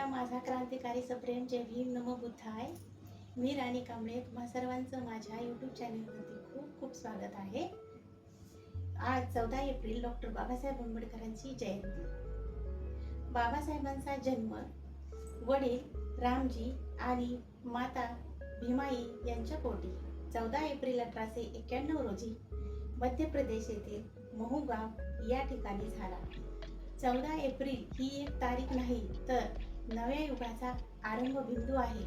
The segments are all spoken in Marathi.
माझा क्रांतिकारी सप्रेम जय भीम नमो बुद्धाय. मी राणी कांबळे, तुम्हा सर्वांचं माझ्या यूट्यूब चॅनलवरती खूप खूप स्वागत आहे. आज 14 एप्रिल डॉक्टर बाबासाहेब आंबेडकरांची जयंती. बाबासाहेबांचा जन्म वडील रामजी आणि माता भीमाई यांच्या पोटी 14 एप्रिल 1891 रोजी मध्य प्रदेश येथील महू गाव या ठिकाणी झाला. 14 एप्रिल ही एक तारीख नाही तर नव्या युगाचा आरंभ बिंदू आहे.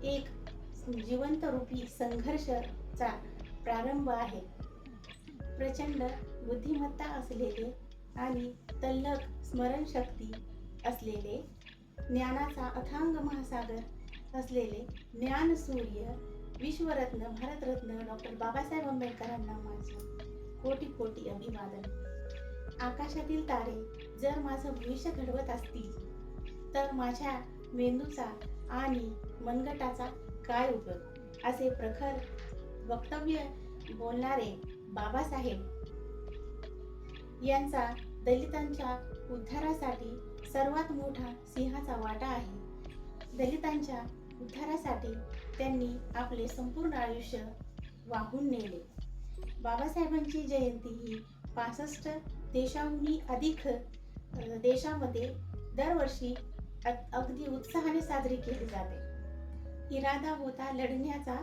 एक जिवंत रूपी संघर्षाचा प्रारंभ आहे. प्रचंड बुद्धिमत्ता असलेले आणि तल्लख स्मरणशक्ती असलेले, ज्ञानाचा अथांग महासागर असलेले ज्ञानसूर्य विश्वरत्न भारतरत्न डॉक्टर बाबासाहेब आंबेडकरांना माझे कोटी कोटी अभिवादन. आकाशातील तारे जर माझं भविष्य घडवत असतील तर माझ्या मेंदूचा आणि मनगटाचा काय उपयोग, असे प्रखर वक्तव्य बोलणारे बाबासाहेब यांचा दलितांच्या उद्धारासाठी सर्वात मोठा सिंहाचा वाटा आहे. दलितांच्या उद्धारासाठी त्यांनी आपले संपूर्ण आयुष्य वाहून नेले. बाबासाहेबांची जयंती ही 65 देशांहून अधिक देशामध्ये दरवर्षी अगदी उत्साहाने साजरी केली जाते. इरादा होता लढण्याचा,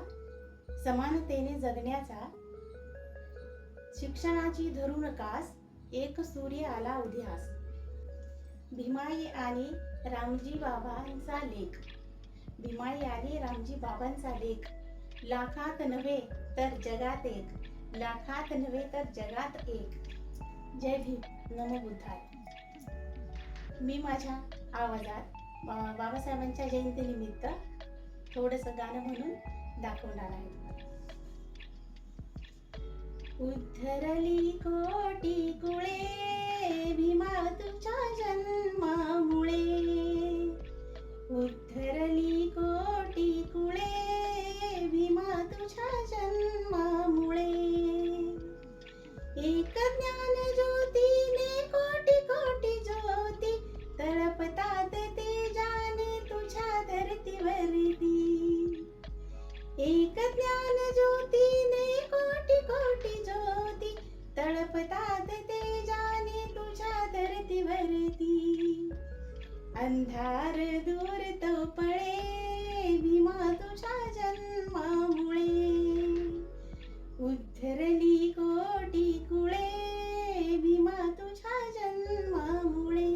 समानतेने जगण्याचा, शिक्षणाची धरून कास, एक सूर्य आला उदयास. भीमाई आणि रामजी बाबांचा लेख. भीमाई आणि रामजी बाबांचा लेख. लाखात नव्हे तर जगात एक, लाखात नव्हे तर जगात एक. जय भीम नमो बुद्धाय. मी माझ्या आवाजात बाबासाहेबांच्या जयंतीनिमित्त थोडंसं गाणं म्हणून दाखवणार आहे. उद्धरली कोटी कुळे भीमा तुझ्या जन्मामुळे, उद्धरली कोटी कुळे भीमा तुझ्या जन्मामुळे. एक ज्ञान ज्योतीने कोटी कोटी ज्योती तळपतात तेजाने तुझ्या धरतीवरती. एक ज्ञान ज्योतीने कोटी कोटी ज्योती तळपतात तेजाने तुझ्या धरतीवरती. अंधार दूर तो पळे भीमा तुझ्या जन्मामुळे. उद्धरली कोटी कुळे भीमा तुझ्या जन्मामुळे.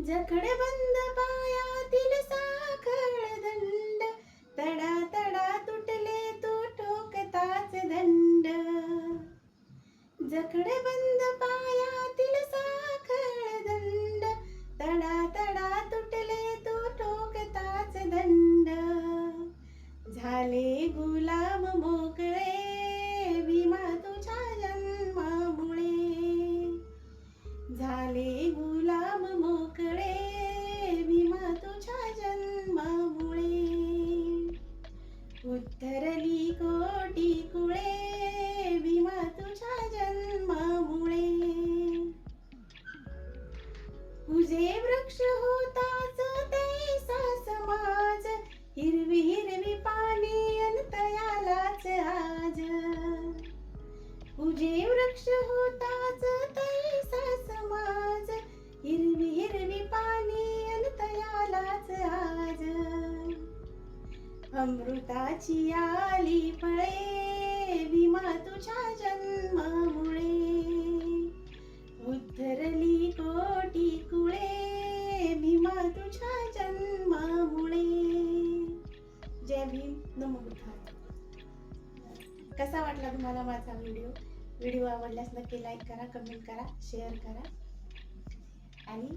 जखडबंद पायातील साखळ दंड, तडा तडा तुटले तो ठोकताच दंड. जखडबंद पायातील साखळ दंड, तडा तडा तुटले तो ठोकताच दंड. झाले गुलाम मोकळे भीमा तुझ्या जन्मामुळे. झाले गुलाम मोकळे भीमा तुझ्या जन्मामुळे. उद्धरली कोटी कुळे भीमा तुझ्या जन्मामुळे. तुझे वृक्ष होताच तैसा समाज, हिरवी हिरवी पाने अनंतयालाच आज. तुझे वृक्ष होताच तैसा समाज, हिरवी हिरवी पाने अनंतयालाच आज. अमृताची आली फळे भीमा तुझ्या जन्मामुळे. उद्धरली कोटी कुळे भीमा तुझ्या जन्मामुळे. जय भीम नमो बुद्धाय. कसा वाटला तुम्हाला माझा व्हिडिओ आवडल्यास नक्की लाईक करा, कमेंट करा, शेअर करा. आणि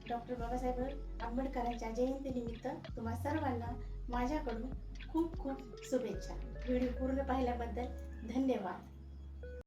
डॉक्टर बाबासाहेब आंबेडकरांच्या जयंतीनिमित्त तुम्हा सर्वांना माझ्याकडून खूप खूप शुभेच्छा. व्हिडिओ पूर्ण पाहिल्याबद्दल धन्यवाद.